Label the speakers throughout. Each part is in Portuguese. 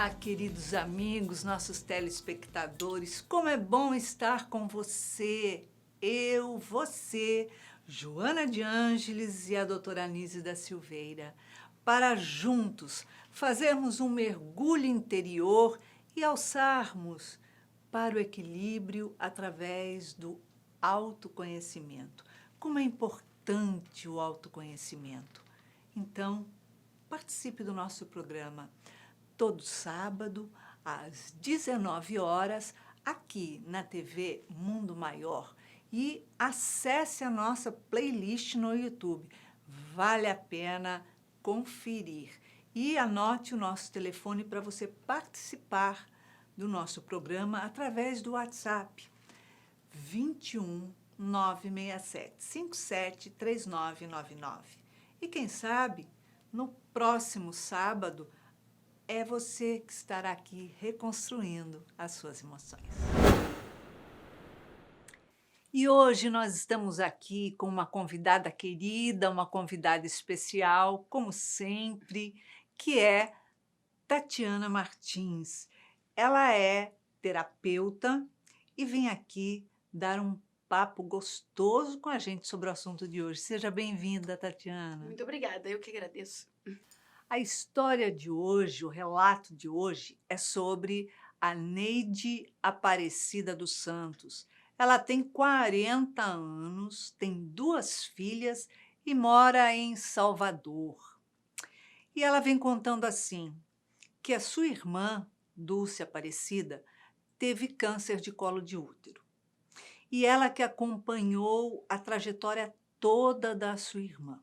Speaker 1: Olá, queridos amigos, nossos telespectadores, como é bom estar com você, você, Joana de Ângeles e a doutora Anísia da Silveira, para juntos fazermos um mergulho interior e alçarmos para o equilíbrio através do autoconhecimento. Como é importante o autoconhecimento. Então, participe do nosso programa. Todo sábado, às 19 horas, aqui na TV Mundo Maior. E acesse a nossa playlist no YouTube. Vale a pena conferir. E anote o nosso telefone para você participar do nosso programa através do WhatsApp. 21 967 57 3999. E quem sabe, no próximo sábado, é você que estará aqui reconstruindo as suas emoções. E hoje nós estamos aqui com uma convidada querida, uma convidada especial, como sempre, que é Tatiana Martins. Ela é terapeuta e vem aqui dar um papo gostoso com a gente sobre o assunto de hoje. Seja bem-vinda, Tatiana.
Speaker 2: Muito obrigada, eu que agradeço.
Speaker 1: A história de hoje, o relato de hoje, é sobre a Neide Aparecida dos Santos. Ela tem 40 anos, tem 2 filhas e mora em Salvador. E ela vem contando assim, que a sua irmã, Dulce Aparecida, teve câncer de colo de útero. E ela que acompanhou a trajetória toda da sua irmã.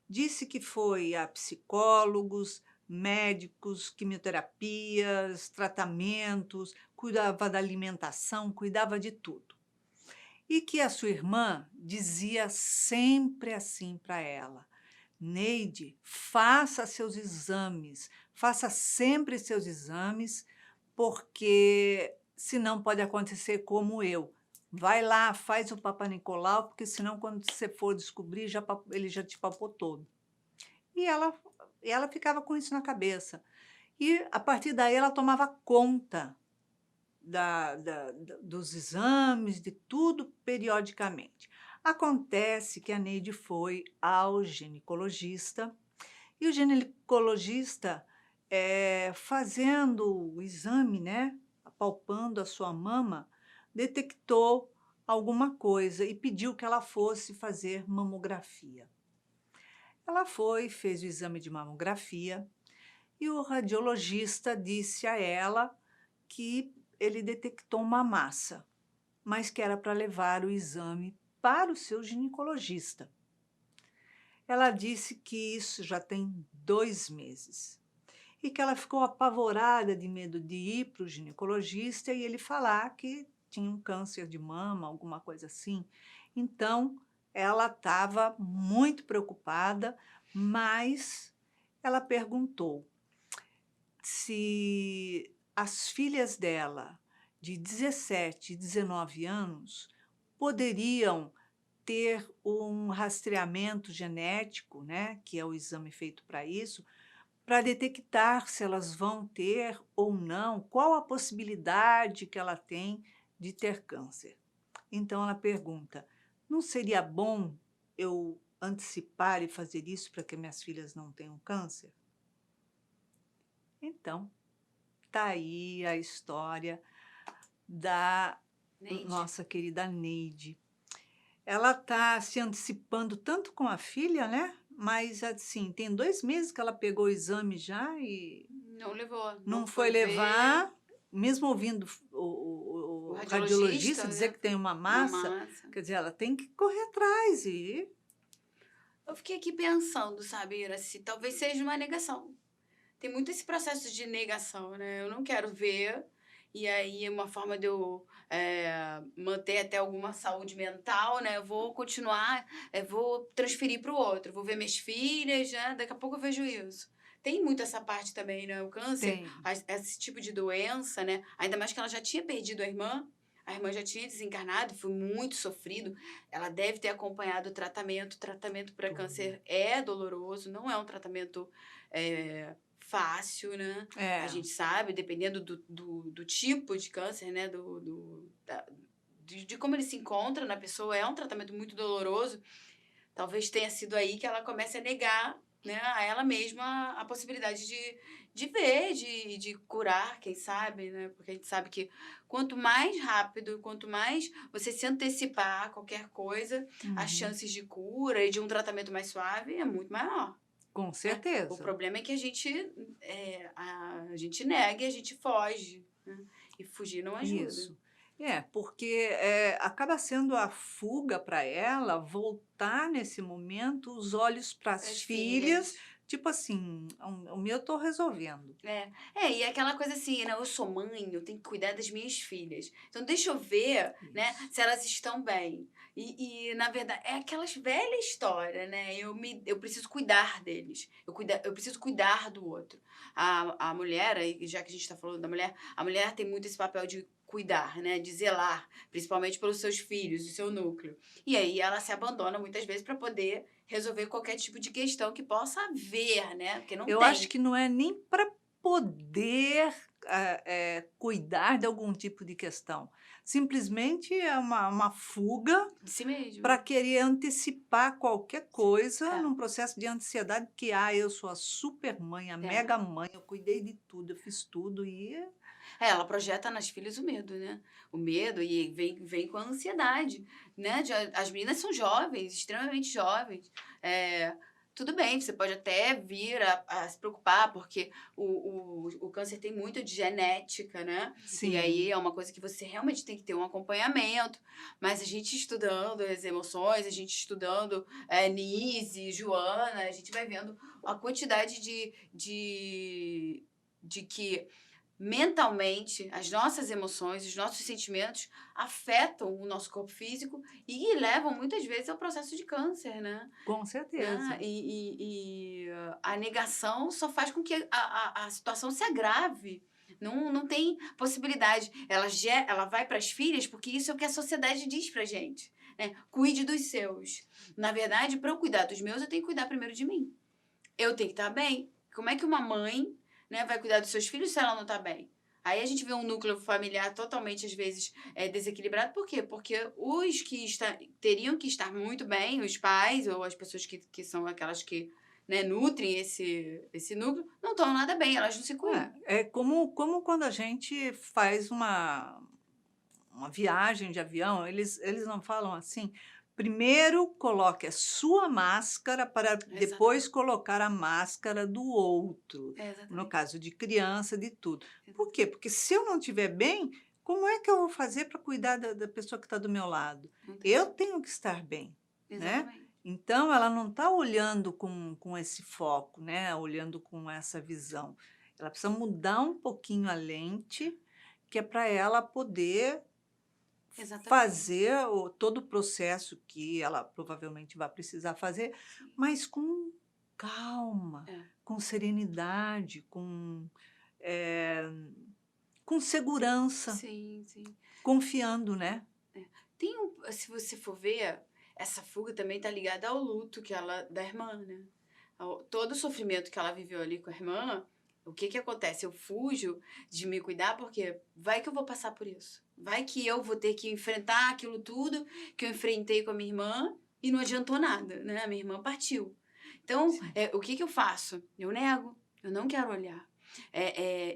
Speaker 1: Disse que foi a psicólogos, médicos, quimioterapias, tratamentos, cuidava da alimentação, cuidava de tudo. E que a sua irmã dizia sempre assim para ela: Neide, faça sempre seus exames, porque senão pode acontecer como eu. Vai lá, faz o Papa Nicolau, porque senão quando você for descobrir, ele já te papou todo. E ela ficava com isso na cabeça. E, a partir daí, ela tomava conta dos exames, de tudo periodicamente. Acontece que a Neide foi ao ginecologista, e o ginecologista, fazendo o exame, né, apalpando a sua mama, detectou alguma coisa e pediu que ela fosse fazer mamografia. Ela foi, fez o exame de mamografia e o radiologista disse a ela que ele detectou uma massa, mas que era para levar o exame para o seu ginecologista. Ela disse que isso já tem 2 meses e que ela ficou apavorada de medo de ir para o ginecologista e ele falar que tinha um câncer de mama, alguma coisa assim. Então, ela estava muito preocupada, mas ela perguntou se as filhas dela, de 17 e 19 anos, poderiam ter um rastreamento genético, né, que é o exame feito para isso, para detectar se elas vão ter ou não, qual a possibilidade que ela tem de ter câncer. Então ela pergunta: não seria bom eu antecipar e fazer isso para que minhas filhas não tenham câncer? Então, tá aí a história da
Speaker 2: Neide.
Speaker 1: nossa querida Neide. Ela está se antecipando tanto com a filha, né? Mas, assim, tem 2 meses que ela pegou o exame já e
Speaker 2: Não levou,
Speaker 1: não foi
Speaker 2: foi ver
Speaker 1: levar, mesmo ouvindo
Speaker 2: o
Speaker 1: o
Speaker 2: radiologista,
Speaker 1: radiologista
Speaker 2: né?
Speaker 1: dizer que tem uma
Speaker 2: Uma
Speaker 1: massa,
Speaker 2: massa.
Speaker 1: quer dizer, ela tem que correr atrás e
Speaker 2: Eu fiquei aqui pensando, sabe, Ira, se talvez seja uma negação. Tem muito esse processo de negação, né? Eu não quero ver, e aí é uma forma de eu manter até alguma saúde mental, né? Eu vou continuar, vou transferir para o outro, vou ver minhas filhas, né? Daqui a pouco eu vejo isso. Tem muito essa parte também, né? O câncer,
Speaker 1: tem.
Speaker 2: esse tipo de doença, né? Ainda mais que ela já tinha perdido a irmã já tinha desencarnado, foi muito sofrido. Ela deve ter acompanhado o tratamento para
Speaker 1: Tudo.
Speaker 2: câncer é doloroso, não é um tratamento fácil, né? A
Speaker 1: É,
Speaker 2: gente sabe, dependendo do tipo de câncer, né? De como ele se encontra na pessoa, é um tratamento muito doloroso. Talvez tenha sido aí que ela comece a negar, né, a ela mesma a possibilidade de ver, de curar, quem sabe, né? Porque a gente sabe que quanto mais rápido, quanto mais você se antecipar a qualquer coisa, as
Speaker 1: uhum,
Speaker 2: chances de cura e de um tratamento mais suave é muito maior,
Speaker 1: com
Speaker 2: né? O
Speaker 1: certeza.
Speaker 2: problema é que a gente nega e a gente foge, né? E fugir não ajuda.
Speaker 1: Isso. É, porque acaba sendo a fuga para ela voltar nesse momento os olhos para
Speaker 2: Para
Speaker 1: as
Speaker 2: as
Speaker 1: filhas,
Speaker 2: filhas.
Speaker 1: tipo assim, o meu eu estou resolvendo.
Speaker 2: E aquela coisa assim, né? Eu sou mãe, eu tenho que cuidar das minhas filhas. Então, deixa eu ver, né,
Speaker 1: Isso.
Speaker 2: se elas estão bem. Na verdade, é aquelas velha história, né? Eu preciso cuidar deles. Eu preciso cuidar do outro. A mulher, aí, já que a gente está falando da mulher, a mulher tem muito esse papel de cuidar, né? De zelar, principalmente pelos seus filhos, o seu núcleo. E aí ela se abandona muitas vezes para poder resolver qualquer tipo de questão que possa haver, né? Porque não
Speaker 1: Eu acho
Speaker 2: tem.
Speaker 1: que não é nem para poder cuidar de algum tipo de questão. Simplesmente é uma fuga
Speaker 2: De si mesmo.
Speaker 1: para querer antecipar qualquer coisa
Speaker 2: É,
Speaker 1: num processo de ansiedade que, eu sou a super mãe, a
Speaker 2: é.
Speaker 1: mega mãe, eu cuidei de tudo, eu fiz tudo e
Speaker 2: Ela projeta nas filhas o medo, né? O medo e vem com a ansiedade, né? As meninas são jovens, extremamente jovens. É, tudo bem, você pode até vir a se preocupar, porque o câncer tem muito de genética, né? E aí
Speaker 1: sim.
Speaker 2: é uma coisa que você realmente tem que ter um acompanhamento. Mas a gente estudando as emoções, a gente estudando Nise, Joana, a gente vai vendo a quantidade de que mentalmente, as nossas emoções, os nossos sentimentos afetam o nosso corpo físico e levam muitas vezes ao processo de câncer, né?
Speaker 1: Com
Speaker 2: Né?
Speaker 1: certeza.
Speaker 2: A negação só faz com que a situação se agrave. Não tem possibilidade. Ela vai para as filhas porque isso é o que a sociedade diz pra gente. Né? Cuide dos seus. Na verdade, para eu cuidar dos meus, eu tenho que cuidar primeiro de mim. Eu tenho que estar bem. Como é que uma mãe, né, vai cuidar dos seus filhos se ela não está bem? Aí a gente vê um núcleo familiar totalmente, às vezes, desequilibrado. Por quê? Porque os que teriam que estar muito bem, os pais ou as pessoas que são aquelas que, né, nutrem esse núcleo, não estão nada bem, elas não se cuidam.
Speaker 1: É como quando a gente faz uma viagem de avião, eles não falam assim: "Primeiro coloque a sua máscara para depois
Speaker 2: Exatamente.
Speaker 1: colocar a máscara do outro", no
Speaker 2: Exatamente.
Speaker 1: caso de criança, de tudo. Por quê?
Speaker 2: Exatamente.
Speaker 1: Porque se eu não estiver bem, como é que eu vou fazer para cuidar da pessoa que está do meu lado?
Speaker 2: Não tem
Speaker 1: Eu
Speaker 2: como.
Speaker 1: tenho que estar bem, né.
Speaker 2: Exatamente.
Speaker 1: Então ela não está olhando com esse foco, né, olhando com essa visão. Ela precisa mudar um pouquinho a lente, que é para ela poder
Speaker 2: Exatamente.
Speaker 1: fazer todo o processo que ela provavelmente vai precisar fazer,
Speaker 2: Sim.
Speaker 1: mas com calma,
Speaker 2: É.
Speaker 1: com serenidade, eh, com segurança,
Speaker 2: Sim, sim.
Speaker 1: confiando, né.
Speaker 2: Se você for ver, essa fuga também tá ligada ao luto que ela da irmã, né. Todo o sofrimento que ela viveu ali com a irmã, o que que acontece? Eu fujo de me cuidar, porque vai que eu vou passar por isso. Vai que eu vou ter que enfrentar aquilo tudo que eu enfrentei com a minha irmã e não adiantou nada, né, a minha irmã partiu. Então,
Speaker 1: Sim,
Speaker 2: o que que eu faço? Eu nego, eu não quero olhar.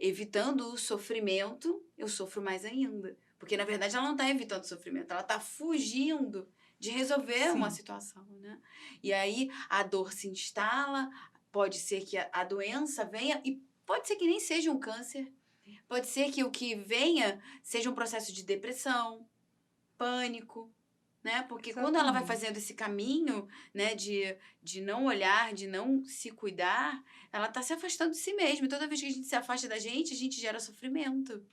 Speaker 2: Evitando o sofrimento, eu sofro mais ainda. Porque, na verdade, ela não está evitando o sofrimento, ela está fugindo de resolver uma
Speaker 1: sim,
Speaker 2: situação, né? E aí a dor se instala, pode ser que a doença venha, e pode ser que nem seja um câncer, pode ser que o que venha seja um processo de depressão, pânico, né? Porque quando ela vai
Speaker 1: exatamente.
Speaker 2: fazendo esse caminho, né, de não olhar, de não se cuidar, ela está se afastando de si mesma. E toda vez que a gente se afasta da gente, a gente gera sofrimento.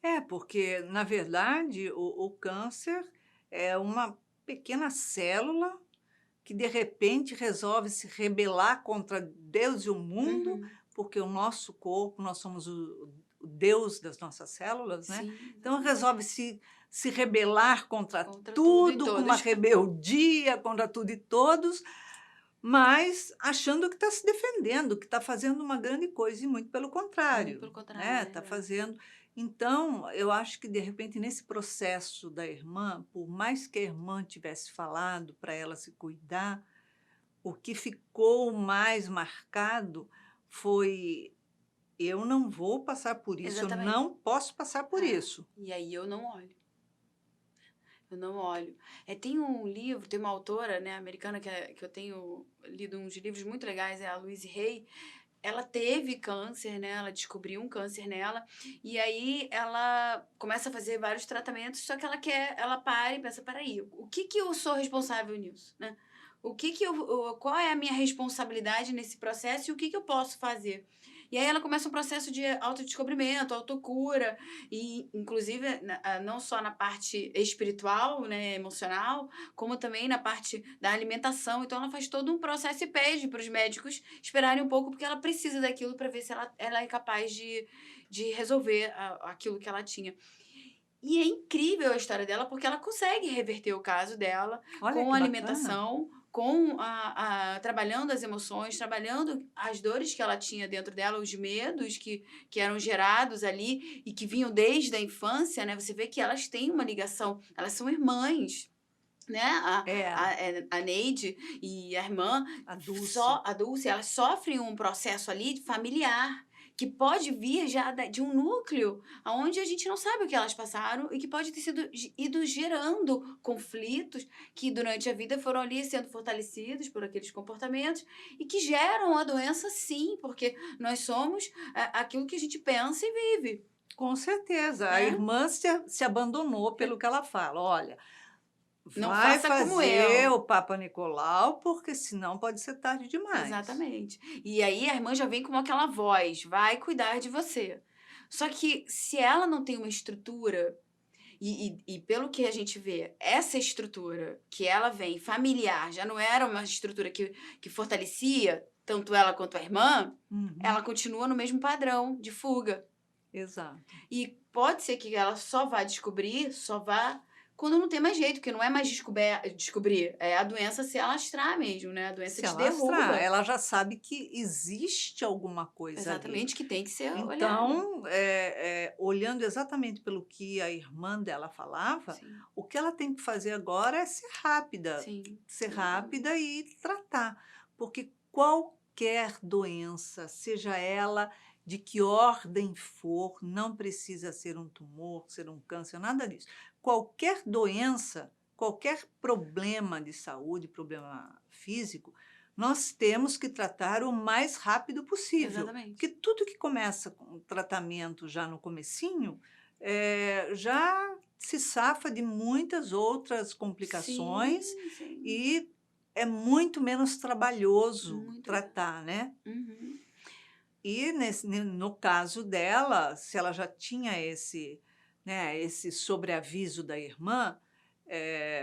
Speaker 1: É, porque, na verdade, o câncer é uma pequena célula que, de repente, resolve se rebelar contra Deus e o mundo,
Speaker 2: Uhum.
Speaker 1: porque o nosso corpo, nós somos o Deus das nossas células, né?
Speaker 2: Sim,
Speaker 1: Então,
Speaker 2: exatamente.
Speaker 1: resolve se rebelar contra
Speaker 2: Contra tudo e
Speaker 1: tudo, com uma
Speaker 2: todos.
Speaker 1: rebeldia contra tudo e todos, mas achando que está se defendendo, que está fazendo uma grande coisa, e muito pelo
Speaker 2: Muito
Speaker 1: contrário,
Speaker 2: pelo contrário,
Speaker 1: né?
Speaker 2: é
Speaker 1: Está
Speaker 2: verdade.
Speaker 1: fazendo. Então, eu acho que, de repente, nesse processo da irmã, por mais que a irmã tivesse falado para ela se cuidar, o que ficou mais marcado foi: eu não vou passar por isso, eu
Speaker 2: Exatamente.
Speaker 1: não posso passar por
Speaker 2: É.
Speaker 1: isso.
Speaker 2: E aí eu não olho. Eu não olho. Tem um livro, tem uma autora, né, americana que eu tenho lido uns livros muito legais, é a Louise Hay. Ela teve câncer, né? Ela descobriu um câncer nela e aí ela começa a fazer vários tratamentos, só que ela para e pensa, peraí, o que que eu sou responsável nisso, né? O que que qual é a minha responsabilidade nesse processo e o que que eu posso fazer? E aí ela começa um processo de autodescobrimento, autocura, e inclusive não só na parte espiritual, né, emocional, como também na parte da alimentação. Então ela faz todo um processo e pede para os médicos esperarem um pouco, porque ela precisa daquilo para ver se ela é capaz de resolver aquilo que ela tinha. E é incrível a história dela, porque ela consegue reverter o caso dela
Speaker 1: Olha
Speaker 2: com
Speaker 1: que
Speaker 2: a
Speaker 1: bacana.
Speaker 2: alimentação, com trabalhando as emoções, trabalhando as dores que ela tinha dentro dela, os medos que eram gerados ali e que vinham desde a infância, né? Você vê que elas têm uma ligação, elas são irmãs, né?
Speaker 1: É,
Speaker 2: A Neide e a irmã,
Speaker 1: a Dulce.
Speaker 2: a Dulce, elas sofrem um processo ali familiar que pode vir já de um núcleo onde a gente não sabe o que elas passaram e que pode ter sido ido gerando conflitos que durante a vida foram ali sendo fortalecidos por aqueles comportamentos e que geram a doença, sim, porque nós somos aquilo que a gente pensa e vive,
Speaker 1: Com certeza, a
Speaker 2: né?
Speaker 1: irmã se abandonou pelo que ela fala. Olha,
Speaker 2: Não
Speaker 1: vai
Speaker 2: faça como
Speaker 1: fazer
Speaker 2: eu.
Speaker 1: o Papa Nicolau, porque senão pode ser tarde demais.
Speaker 2: Exatamente. E aí a irmã já vem com aquela voz, vai cuidar de você. Só que se ela não tem uma estrutura, e pelo que a gente vê, essa estrutura que ela vem, familiar, já não era uma estrutura que fortalecia tanto ela quanto a irmã,
Speaker 1: Uhum,
Speaker 2: ela continua no mesmo padrão de fuga.
Speaker 1: exato.
Speaker 2: E pode ser que ela só vá descobrir, só vá quando não tem mais jeito, porque não é mais descobrir, é a doença se alastrar mesmo, né? A doença
Speaker 1: Se
Speaker 2: te
Speaker 1: alastrar,
Speaker 2: derruba.
Speaker 1: ela já sabe que existe alguma coisa ali.
Speaker 2: Exatamente, que tem que ser olhada.
Speaker 1: Então, olhando exatamente pelo que a irmã dela falava,
Speaker 2: Sim,
Speaker 1: o que ela tem que fazer agora é
Speaker 2: sim,
Speaker 1: ser
Speaker 2: exatamente.
Speaker 1: rápida e tratar, porque qualquer doença, seja ela de que ordem for, não precisa ser um tumor, ser um câncer, nada disso. Qualquer doença, qualquer problema de saúde, problema físico, nós temos que tratar o mais rápido possível, porque
Speaker 2: Exatamente.
Speaker 1: tudo que começa com tratamento já no comecinho, já se safa de muitas outras complicações
Speaker 2: Sim, sim.
Speaker 1: e é muito menos trabalhoso
Speaker 2: Muito mesmo.
Speaker 1: tratar, né.
Speaker 2: Uhum.
Speaker 1: E no caso dela, se ela já tinha esse, né, esse sobreaviso da irmã,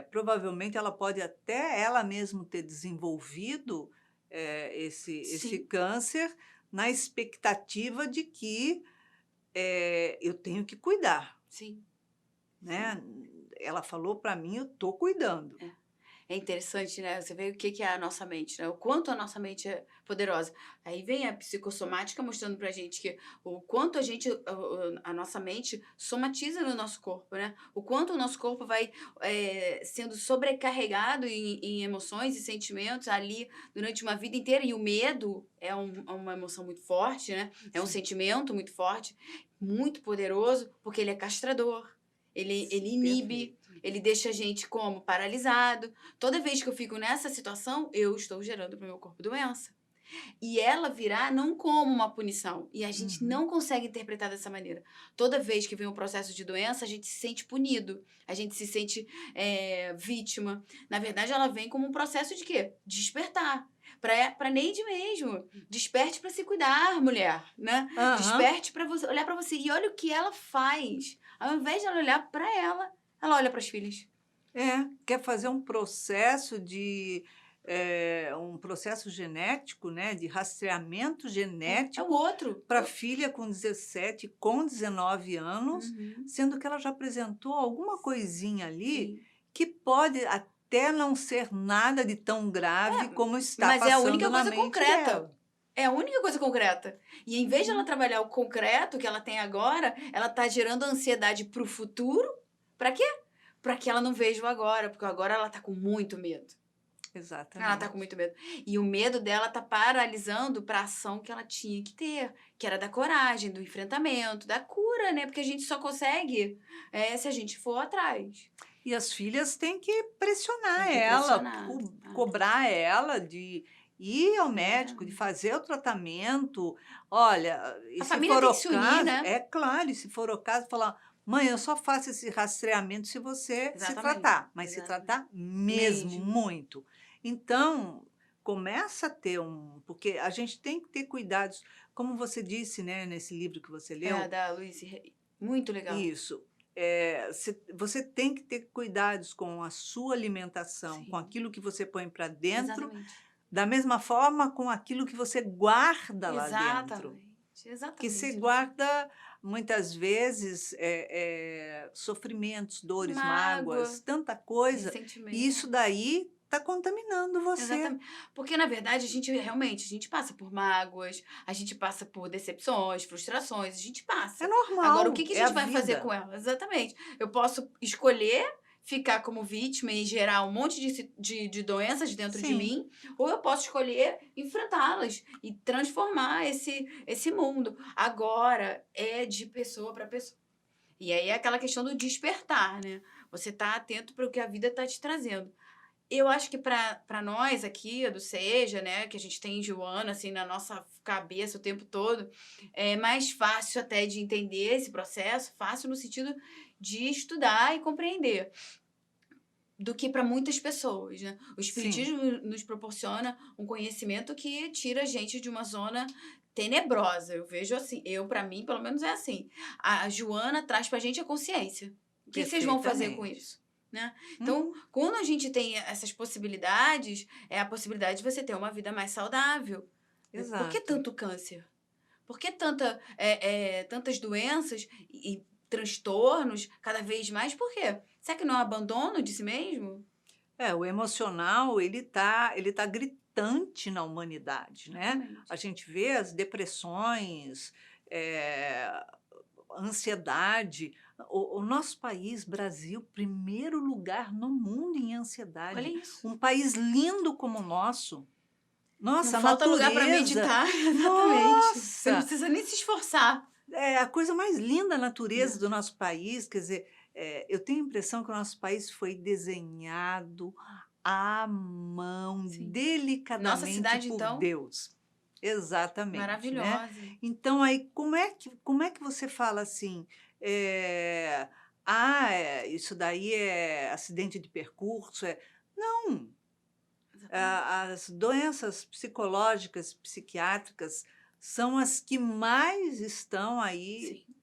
Speaker 1: provavelmente ela pode até ela mesma ter desenvolvido, esse
Speaker 2: Sim,
Speaker 1: câncer na expectativa de que, eu tenho que cuidar,
Speaker 2: sim, sim.
Speaker 1: né. Ela falou para mim: "Eu estou cuidando".
Speaker 2: É. É interessante, né, você vê o que que é a nossa mente, né, o quanto a nossa mente é poderosa. Aí vem a psicossomática mostrando pra gente que o quanto a gente a nossa mente somatiza no nosso corpo, né, o quanto o nosso corpo vai, sendo sobrecarregado em emoções e sentimentos ali durante uma vida inteira, e o medo é uma emoção muito forte, né, é um
Speaker 1: Sim,
Speaker 2: sentimento muito forte, muito poderoso, porque ele é castrador, ele inibe,
Speaker 1: perfeito.
Speaker 2: ele deixa a gente como? Paralisado. Toda vez que eu fico nessa situação, eu estou gerando para o meu corpo doença. E ela virá não como uma punição. E a gente
Speaker 1: Uhum.
Speaker 2: não consegue interpretar dessa maneira. Toda vez que vem um processo de doença, a gente se sente punido. A gente se sente vítima. Na verdade, ela vem como um processo de quê? Despertar. Para Neide mesmo. Desperte para se cuidar, mulher, né?
Speaker 1: Aham.
Speaker 2: Desperte para você olhar para você. E olha o que ela faz. Ao invés de ela olhar para ela olha para as filhas.
Speaker 1: Quer fazer um processo um processo genético, né, de rastreamento
Speaker 2: É o
Speaker 1: genético
Speaker 2: outro.
Speaker 1: para a filha com 17, com 19 anos,
Speaker 2: Uhum.
Speaker 1: sendo que ela já apresentou alguma coisinha ali
Speaker 2: Sim.
Speaker 1: que pode até até não ser nada de tão grave como está
Speaker 2: Mas é a
Speaker 1: passando
Speaker 2: única
Speaker 1: na
Speaker 2: coisa
Speaker 1: mente
Speaker 2: concreta.
Speaker 1: dela.
Speaker 2: É a única coisa concreta. E em vez de ela trabalhar o concreto que ela tem agora, ela tá gerando ansiedade pro futuro. Pra quê? Pra que ela não veja o agora, porque agora ela tá com muito medo. Ela tá com
Speaker 1: Exatamente.
Speaker 2: muito medo. E o medo dela tá paralisando pra ação que ela tinha que ter, que era da coragem, do enfrentamento, da cura, né? Porque a gente só consegue se a gente for atrás.
Speaker 1: E as filhas têm que pressionar
Speaker 2: Tem que
Speaker 1: ela,
Speaker 2: pressionar.
Speaker 1: cobrar ela de ir ao médico, de
Speaker 2: É.
Speaker 1: fazer o tratamento. Olha, e
Speaker 2: A
Speaker 1: se
Speaker 2: família
Speaker 1: for
Speaker 2: tem
Speaker 1: o
Speaker 2: que se unir,
Speaker 1: caso,
Speaker 2: né?
Speaker 1: é claro, e se for o caso, falar, mãe, eu só faço esse rastreamento se você se
Speaker 2: Exatamente.
Speaker 1: tratar, mas se
Speaker 2: Exatamente.
Speaker 1: tratar mesmo,
Speaker 2: Mesmo.
Speaker 1: muito. Então, começa a ter porque a gente tem que ter cuidados, como você disse, né, nesse livro que você leu,
Speaker 2: Da Luiz Hay. Muito legal.
Speaker 1: isso. Você tem que ter cuidados com a sua alimentação, com
Speaker 2: Sim.
Speaker 1: aquilo que você põe para dentro,
Speaker 2: Exatamente.
Speaker 1: da mesma forma com aquilo que você guarda lá dentro.
Speaker 2: Exatamente. Exatamente.
Speaker 1: Que você guarda, muitas vezes, sofrimentos, dores, mágoas,
Speaker 2: Mágoa,
Speaker 1: tanta coisa, e
Speaker 2: ressentimento.
Speaker 1: isso daí está contaminando você.
Speaker 2: Exatamente. Porque, na verdade, a gente passa por mágoas, a gente passa por decepções, frustrações, a gente passa.
Speaker 1: É normal,
Speaker 2: Agora, o que a
Speaker 1: é a
Speaker 2: gente vai fazer
Speaker 1: vida.
Speaker 2: com elas? Exatamente. Eu posso escolher ficar como vítima e gerar um monte de doenças dentro de
Speaker 1: Sim.
Speaker 2: mim, ou eu posso escolher enfrentá-las e transformar esse mundo. Agora, é de pessoa para pessoa. E aí é aquela questão do despertar, né? Você tá atento para o que a vida tá te trazendo. Eu acho que para nós aqui, do Seja, né, que a gente tem Joana, assim, na nossa cabeça o tempo todo, é mais fácil até de entender esse processo, fácil no sentido de estudar e compreender, do que para muitas pessoas, né? O Espiritismo nos proporciona um conhecimento que tira a gente de uma zona tenebrosa. Eu vejo assim, para mim, pelo menos é assim. A Joana traz pra gente a consciência. O que vocês vão fazer com
Speaker 1: Perfeitamente.
Speaker 2: isso? Né? Então, quando a gente tem essas possibilidades, é a possibilidade de você ter uma vida mais saudável.
Speaker 1: Exato.
Speaker 2: Por que tanto câncer? Por que tantas doenças e transtornos cada vez mais? Por quê? Será que não é um abandono de si mesmo?
Speaker 1: O emocional, ele tá gritante na humanidade, né?
Speaker 2: Exatamente.
Speaker 1: A gente vê as depressões, ansiedade. O nosso país, Brasil, primeiro lugar no mundo em
Speaker 2: Olha
Speaker 1: ansiedade.
Speaker 2: isso.
Speaker 1: Um país lindo como o nosso. Nossa,
Speaker 2: Não
Speaker 1: a
Speaker 2: falta lugar para
Speaker 1: natureza.
Speaker 2: meditar, exatamente. Você não
Speaker 1: Nossa!
Speaker 2: precisa nem se esforçar.
Speaker 1: É a coisa mais linda a natureza do nosso país. Quer dizer, eu tenho a impressão que o nosso país foi desenhado à mão,
Speaker 2: Sim. Nossa
Speaker 1: delicadamente
Speaker 2: cidade,
Speaker 1: por
Speaker 2: então,
Speaker 1: Deus. Exatamente, né?
Speaker 2: maravilhosa.
Speaker 1: Então, aí, como é que você fala assim, isso daí é acidente de percurso? Não,
Speaker 2: Exatamente.
Speaker 1: as doenças psicológicas, psiquiátricas, são as que mais estão aí
Speaker 2: Sim,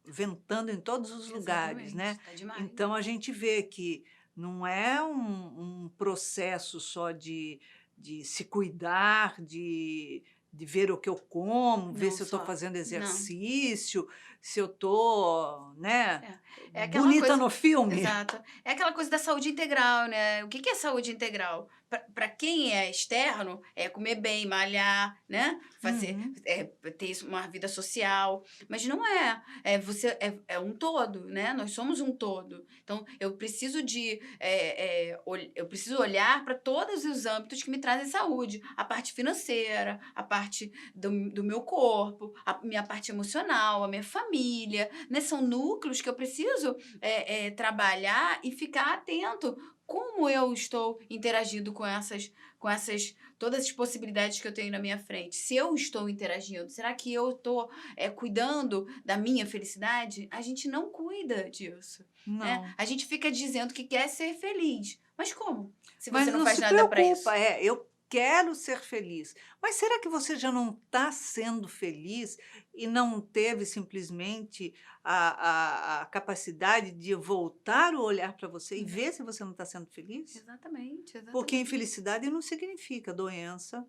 Speaker 1: ventando em todos os lugares, né?
Speaker 2: exatamente. Tá demais.
Speaker 1: Então a gente vê que não é um processo só de se cuidar, de ver o que eu como, ver
Speaker 2: Não
Speaker 1: se eu estou
Speaker 2: só.
Speaker 1: fazendo
Speaker 2: Não.
Speaker 1: exercício, se eu estou, né,
Speaker 2: É aquela
Speaker 1: bonita
Speaker 2: coisa.
Speaker 1: no filme.
Speaker 2: Exato. É aquela coisa da saúde integral, né? O que é saúde integral? Para quem é externo, é comer bem, malhar, né? Fazer,
Speaker 1: Uhum.
Speaker 2: ter uma vida social. Mas não é. Você é um todo, né? Nós somos um todo. Então, eu preciso eu preciso olhar para todos os âmbitos que me trazem saúde. A parte financeira, a parte do meu corpo, a minha parte emocional, a minha família, né? São núcleos que eu preciso trabalhar e ficar atento como eu estou interagindo com todas as possibilidades que eu tenho na minha frente. Se eu estou interagindo, será que eu estou cuidando da minha felicidade? A gente não cuida disso, né?
Speaker 1: Não.
Speaker 2: A gente fica dizendo que quer ser feliz, mas como? Se
Speaker 1: Mas
Speaker 2: você não
Speaker 1: não
Speaker 2: faz
Speaker 1: se
Speaker 2: nada para isso.
Speaker 1: preocupa, eu quero ser feliz. Mas será que você já não está sendo feliz e não teve simplesmente a capacidade de voltar o olhar para você e ver se você não está sendo feliz?
Speaker 2: Exatamente.
Speaker 1: Porque infelicidade não significa doença,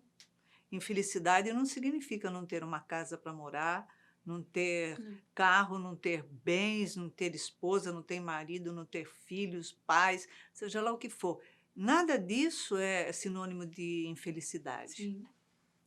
Speaker 1: infelicidade não significa não ter uma casa para morar, não ter
Speaker 2: Não.
Speaker 1: carro, não ter bens, não ter esposa, não ter marido, não ter filhos, pais, seja lá o que for. Nada disso é sinônimo de infelicidade.
Speaker 2: Sim,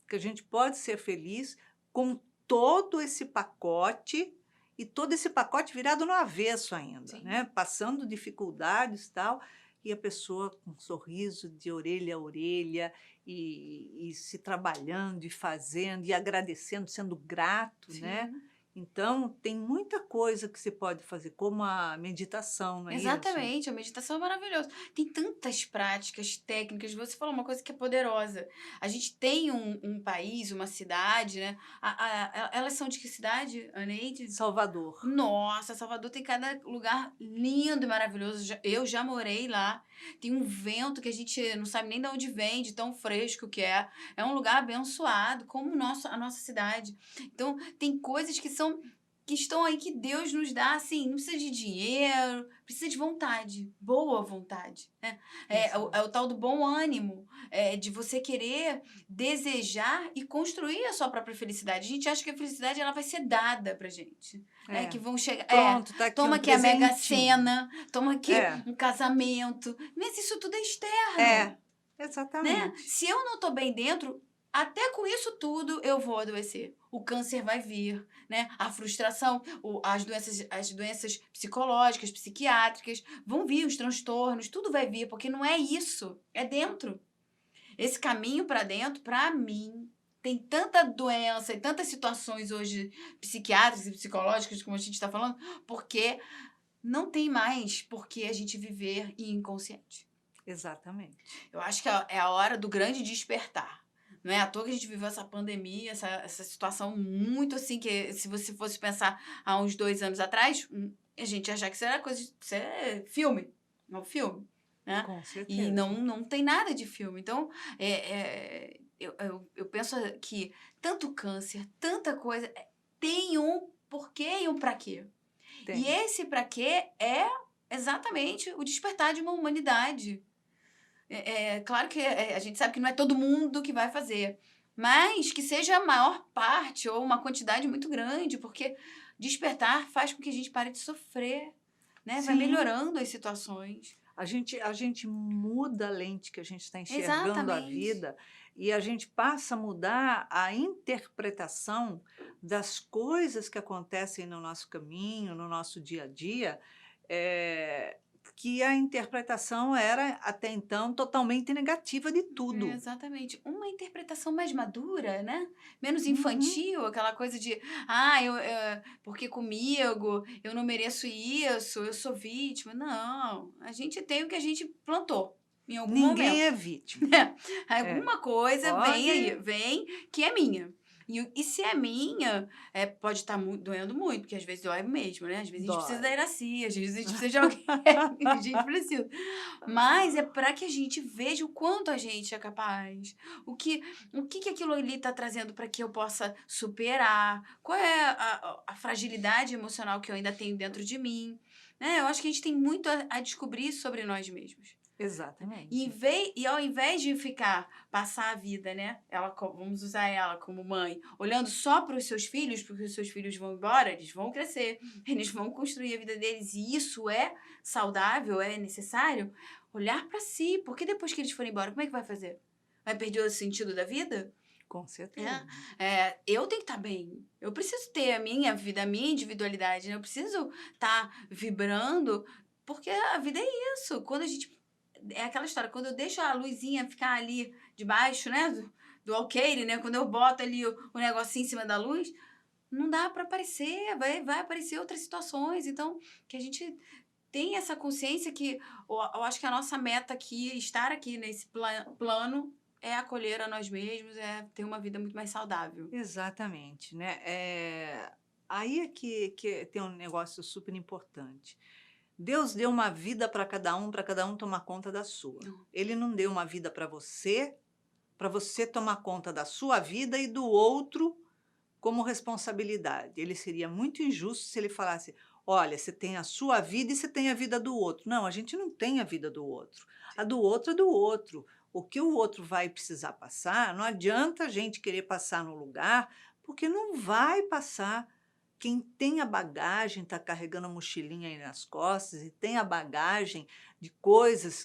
Speaker 1: Que a gente pode ser feliz com todo esse pacote e todo esse pacote virado no avesso ainda,
Speaker 2: sim.
Speaker 1: né? Passando dificuldades e tal, e a pessoa com um sorriso de orelha a orelha e se trabalhando e fazendo e agradecendo, sendo grato, né?
Speaker 2: Sim.
Speaker 1: Então, tem muita coisa que você pode fazer, como a meditação, não é isso?
Speaker 2: Exatamente, a meditação é maravilhosa. Tem tantas práticas, técnicas. Você falou uma coisa que é poderosa. A gente tem um país, uma cidade, né? Elas são de que cidade, Aneide?
Speaker 1: Salvador.
Speaker 2: Nossa, Salvador tem cada lugar lindo e maravilhoso. Eu já morei lá. Tem um vento que a gente não sabe nem de onde vem, de tão fresco que é. É um lugar abençoado, como a nossa cidade. Então, tem coisas que estão aí que Deus nos dá, assim, não precisa de dinheiro, precisa de vontade, boa vontade, né?
Speaker 1: Exato.
Speaker 2: É o tal do bom ânimo, de você querer desejar e construir a sua própria felicidade. A gente acha que a felicidade ela vai ser dada pra gente, né?
Speaker 1: É.
Speaker 2: Que vão chegar,
Speaker 1: Pronto, tá aqui
Speaker 2: toma
Speaker 1: um
Speaker 2: aqui a Mega
Speaker 1: presentinho.
Speaker 2: Sena, toma aqui
Speaker 1: É,
Speaker 2: um casamento, mas isso tudo é externo,
Speaker 1: é,
Speaker 2: né?
Speaker 1: exatamente.
Speaker 2: Se eu não tô bem dentro, até com isso tudo eu vou adoecer. O câncer vai vir, né? A frustração, as doenças psicológicas, psiquiátricas, vão vir os transtornos, tudo vai vir, porque não é isso, é dentro. Esse caminho para dentro, para mim, tem tanta doença e tantas situações hoje psiquiátricas e psicológicas, como a gente está falando, porque não tem mais por que a gente viver inconsciente.
Speaker 1: Exatamente.
Speaker 2: Eu acho que é a hora do grande despertar. Não é à toa que a gente viveu essa pandemia, essa situação muito assim, que se você fosse pensar há uns 2 anos atrás, a gente ia achar que isso era coisa isso é filme, é um filme, né?
Speaker 1: Com
Speaker 2: E
Speaker 1: certeza.
Speaker 2: não tem nada de filme. Então, eu penso que tanto câncer, tanta coisa, tem um porquê e um pra quê. E
Speaker 1: Tem.
Speaker 2: esse pra quê é exatamente o despertar de uma humanidade. Claro que a gente sabe que não é todo mundo que vai fazer, mas que seja a maior parte ou uma quantidade muito grande, porque despertar faz com que a gente pare de sofrer, né? Vai
Speaker 1: Sim,
Speaker 2: melhorando as situações.
Speaker 1: a gente muda a lente que a gente está enxergando a
Speaker 2: Exatamente.
Speaker 1: vida e a gente passa a mudar a interpretação das coisas que acontecem no nosso caminho, no nosso dia a dia, que a interpretação era, até então, totalmente negativa de tudo.
Speaker 2: Exatamente. Uma interpretação mais madura, né? Menos
Speaker 1: Uhum.
Speaker 2: infantil, aquela coisa de, porque comigo, eu não mereço isso, eu sou vítima. Não, a gente tem o que a gente plantou em algum
Speaker 1: Ninguém é
Speaker 2: momento.
Speaker 1: vítima. É.
Speaker 2: Alguma coisa vem aí,
Speaker 1: Pode.
Speaker 2: vem que é minha. E se é minha, pode estar doendo muito, porque às vezes dói mesmo, né? Às vezes a gente precisa da
Speaker 1: Dói.
Speaker 2: Iraci, às vezes a gente precisa de alguém, a gente precisa. Mas é para que a gente veja o quanto a gente é capaz. O que aquilo ali está trazendo para que eu possa superar? Qual é a fragilidade emocional que eu ainda tenho dentro de mim? Né? Eu acho que a gente tem muito a descobrir sobre nós mesmos.
Speaker 1: Exatamente.
Speaker 2: E ao invés de passar a vida, né? Vamos usar ela como mãe, olhando só para os seus filhos, porque os seus filhos vão embora, eles vão crescer, eles vão construir a vida deles, e isso é saudável, é necessário. Olhar para si, porque depois que eles forem embora, como é que vai fazer? Vai perder o sentido da vida?
Speaker 1: Com certeza.
Speaker 2: Eu tenho que estar bem. Eu preciso ter a minha vida, a minha individualidade, né? Eu preciso estar vibrando, porque a vida é isso. Quando a gente é aquela história, quando eu deixo a luzinha ficar ali debaixo, né, do alqueire, né, quando eu boto ali o negocinho em cima da luz, não dá para aparecer, vai aparecer outras situações. Então, que a gente tenha essa consciência que eu acho que a nossa meta aqui, estar aqui nesse plano, é acolher a nós mesmos, é ter uma vida muito mais saudável.
Speaker 1: Exatamente, né. Aí é que tem um negócio super importante. Deus deu uma vida para cada um tomar conta da sua.
Speaker 2: Não.
Speaker 1: Ele não deu uma vida para você tomar conta da sua vida e do outro como responsabilidade. Ele seria muito injusto se ele falasse: "Olha, você tem a sua vida e você tem a vida do outro". Não, a gente não tem a vida do outro. A do outro é do outro. O que o outro vai precisar passar, não adianta a gente querer passar no lugar, porque não vai passar. Quem tem a bagagem, está carregando a mochilinha aí nas costas e tem a bagagem de coisas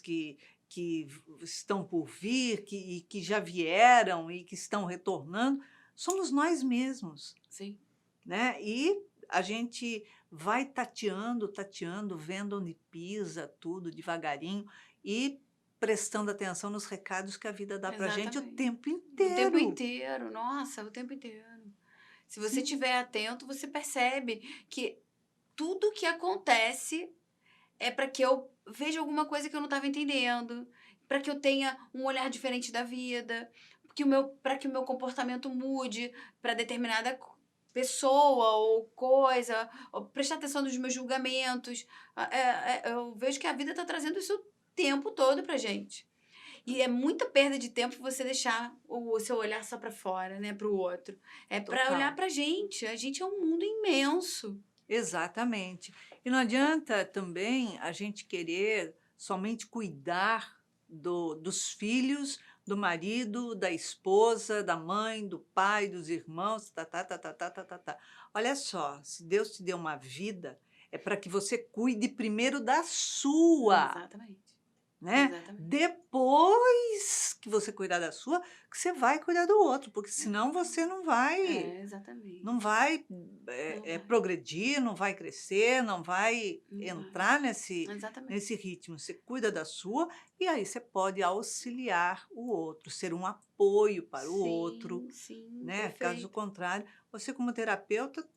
Speaker 1: que estão por vir, e que já vieram e que estão retornando, somos nós mesmos,
Speaker 2: Sim.
Speaker 1: né? E a gente vai tateando, tateando, vendo onde pisa, tudo devagarinho e prestando atenção nos recados que a vida dá para a gente o
Speaker 2: Exatamente.
Speaker 1: tempo
Speaker 2: O tempo
Speaker 1: inteiro.
Speaker 2: inteiro, nossa, o tempo inteiro. Se você
Speaker 1: Sim.
Speaker 2: estiver atento, você percebe que tudo que acontece é para que eu veja alguma coisa que eu não estava entendendo, para que eu tenha um olhar diferente da vida, para que o meu comportamento mude para determinada pessoa ou coisa, ou prestar atenção nos meus julgamentos. Eu vejo que a vida está trazendo isso o tempo todo para gente. E é muita perda de tempo você deixar o seu olhar só para fora, né, para o outro. É para
Speaker 1: Total.
Speaker 2: olhar para a gente. A gente é um mundo imenso.
Speaker 1: Exatamente. E não adianta também a gente querer somente cuidar dos filhos, do marido, da esposa, da mãe, do pai, dos irmãos, tá, tá, tá, tá, tá, tá, tá, tá. Olha só, se Deus te deu uma vida, é para que você cuide primeiro da sua,
Speaker 2: Exatamente.
Speaker 1: né?
Speaker 2: Exatamente.
Speaker 1: Depois que você cuidar da sua, que você vai cuidar do outro, porque senão você não vai
Speaker 2: Exatamente.
Speaker 1: não vai
Speaker 2: Não vai.
Speaker 1: progredir, não vai crescer, não vai
Speaker 2: Não vai.
Speaker 1: entrar
Speaker 2: Exatamente.
Speaker 1: nesse ritmo. Você cuida da sua e aí você pode auxiliar o outro, ser um apoio para o outro,
Speaker 2: Sim,
Speaker 1: né? Caso
Speaker 2: perfeito.
Speaker 1: contrário, você como terapeuta,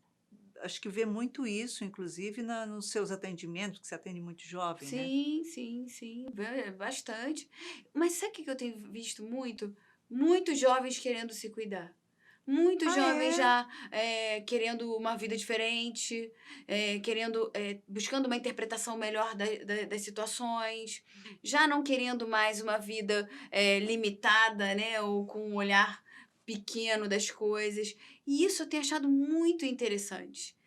Speaker 1: acho que vê muito isso, inclusive nos seus atendimentos, que você atende muito jovem, né?
Speaker 2: Sim, bastante. Mas sabe o que eu tenho visto muito? Muitos jovens querendo se cuidar. Muitos
Speaker 1: Ah,
Speaker 2: jovens
Speaker 1: é?
Speaker 2: já querendo uma vida diferente, buscando uma interpretação melhor das situações, já não querendo mais uma vida limitada, né, ou com um olhar pequeno das coisas. E isso eu tenho achado muito interessante.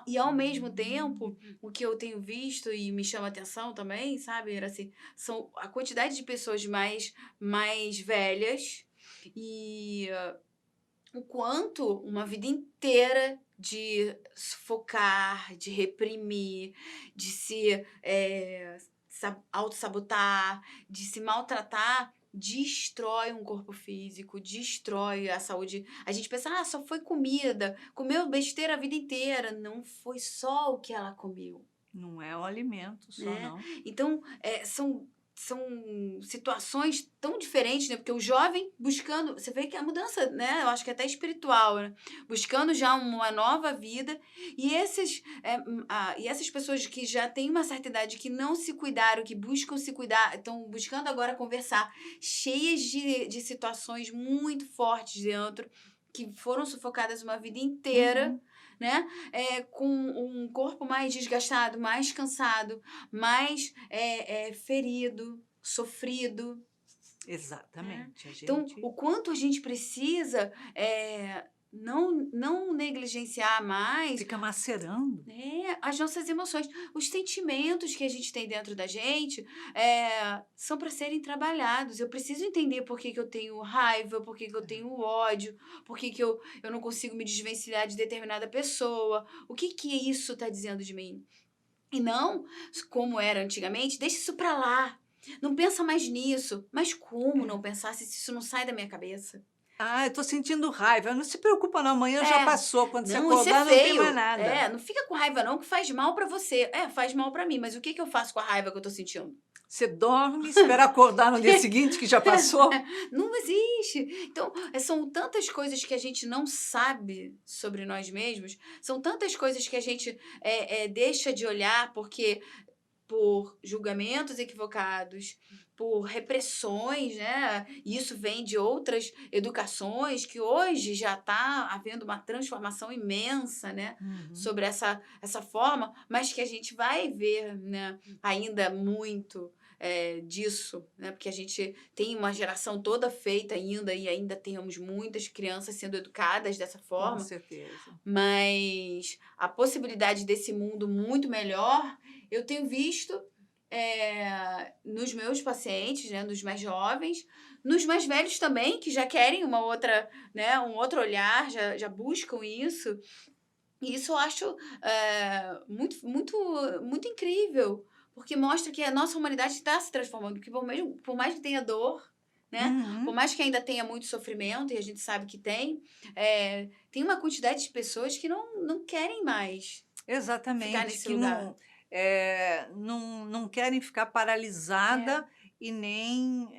Speaker 2: E ao mesmo tempo, o que eu tenho visto e me chama atenção também, sabe, era assim, são a quantidade de pessoas mais velhas e o quanto uma vida inteira de sufocar, de reprimir, de se auto-sabotar, de se maltratar, destrói um corpo físico, destrói a saúde. A gente pensa, só foi comida, comeu besteira a vida inteira. Não foi só o que ela comeu.
Speaker 1: Não é o alimento só,
Speaker 2: Né?
Speaker 1: não.
Speaker 2: Então, são situações tão diferentes, né? Porque o jovem buscando, você vê que a mudança, né? Eu acho que é até espiritual, né? Buscando já uma nova vida. E essas pessoas que já têm uma certa idade, que não se cuidaram, que buscam se cuidar, estão buscando agora conversar, cheias de situações muito fortes dentro, que foram sufocadas uma vida inteira, né? Com um corpo mais desgastado, mais cansado, mais ferido, sofrido.
Speaker 1: Exatamente. A
Speaker 2: Então,
Speaker 1: gente
Speaker 2: o quanto a gente precisa não negligenciar mais
Speaker 1: fica macerando.
Speaker 2: as nossas emoções. Os sentimentos que a gente tem dentro da gente são para serem trabalhados. Eu preciso entender por que eu tenho raiva, por que eu tenho ódio, por que eu não consigo me desvencilhar de determinada pessoa. O que isso está dizendo de mim? E não, como era antigamente, deixa isso para lá. Não pensa mais nisso. Mas como não pensar se isso não sai da minha cabeça?
Speaker 1: Eu tô sentindo raiva. Não se preocupa não, amanhã já passou. Quando você
Speaker 2: Não, isso é
Speaker 1: acordar, não tem mais
Speaker 2: feio.
Speaker 1: nada.
Speaker 2: Não fica com raiva não, que faz mal pra você. Faz mal pra mim, mas o que eu faço com a raiva que eu tô sentindo?
Speaker 1: Você dorme, espera acordar no dia seguinte, que já passou.
Speaker 2: Não existe. Então, são tantas coisas que a gente não sabe sobre nós mesmos, são tantas coisas que a gente deixa de olhar porque por julgamentos equivocados, por repressões, né? E isso vem de outras educações que hoje já está havendo uma transformação imensa, né? Sobre essa forma, mas que a gente vai ver, né? Ainda muito disso, né? Porque a gente tem uma geração toda feita ainda e ainda temos muitas crianças sendo educadas dessa forma.
Speaker 1: Com certeza.
Speaker 2: Mas a possibilidade desse mundo muito melhor, eu tenho visto nos meus pacientes, né, nos mais jovens, nos mais velhos também, que já querem uma outra, né, um outro olhar, já buscam isso. E isso eu acho muito incrível, porque mostra que a nossa humanidade está se transformando, porque por mais que tenha dor, né? Por
Speaker 1: Uhum.
Speaker 2: mais que ainda tenha muito sofrimento, e a gente sabe que tem uma quantidade de pessoas que não querem mais ficar
Speaker 1: Exatamente,
Speaker 2: nesse
Speaker 1: que
Speaker 2: lugar.
Speaker 1: não querem ficar
Speaker 2: É,
Speaker 1: paralisada e nem,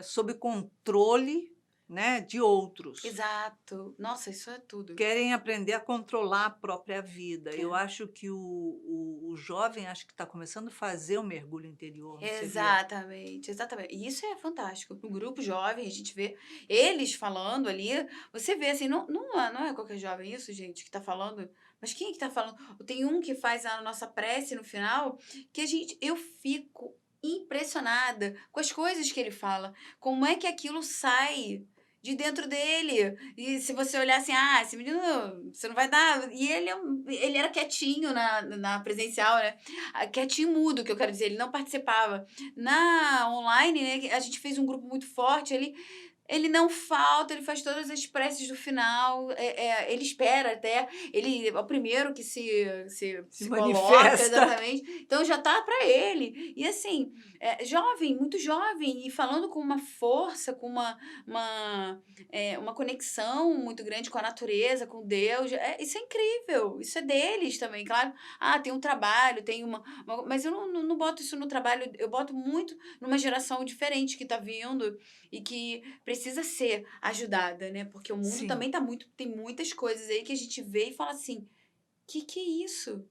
Speaker 1: sob controle, né, de outros.
Speaker 2: exato. Nossa, isso é tudo.
Speaker 1: Querem aprender a controlar a própria vida. Eu
Speaker 2: É.
Speaker 1: acho que o jovem acho que está começando a fazer o mergulho interior, você vê?
Speaker 2: Exatamente, exatamente. E isso é fantástico. No grupo jovem, a gente vê eles falando ali, você vê assim, não é qualquer jovem isso, gente, que tá falando, mas quem é que tá falando? Tem um que faz a nossa prece no final, que eu fico impressionada com as coisas que ele fala. Como é que aquilo sai de dentro dele? E se você olhar assim, esse menino, você não vai dar. E ele era quietinho na presencial, né? Quietinho mudo, que eu quero dizer, ele não participava. Na online, né, a gente fez um grupo muito forte, ele não falta, ele faz todas as preces do final, ele espera até, ele é o primeiro que
Speaker 1: Se
Speaker 2: se coloca,
Speaker 1: manifesta.
Speaker 2: exatamente, então já tá para ele. E assim, jovem, muito jovem, e falando com uma força, com uma conexão muito grande com a natureza, com Deus, isso é incrível, isso é deles também, claro. Tem um trabalho, tem mas eu não boto isso no trabalho, eu boto muito numa geração diferente que tá vindo e que precisa ser ajudada, né, porque o mundo
Speaker 1: Sim.
Speaker 2: também tem muitas coisas aí que a gente vê e fala assim: Que é isso?".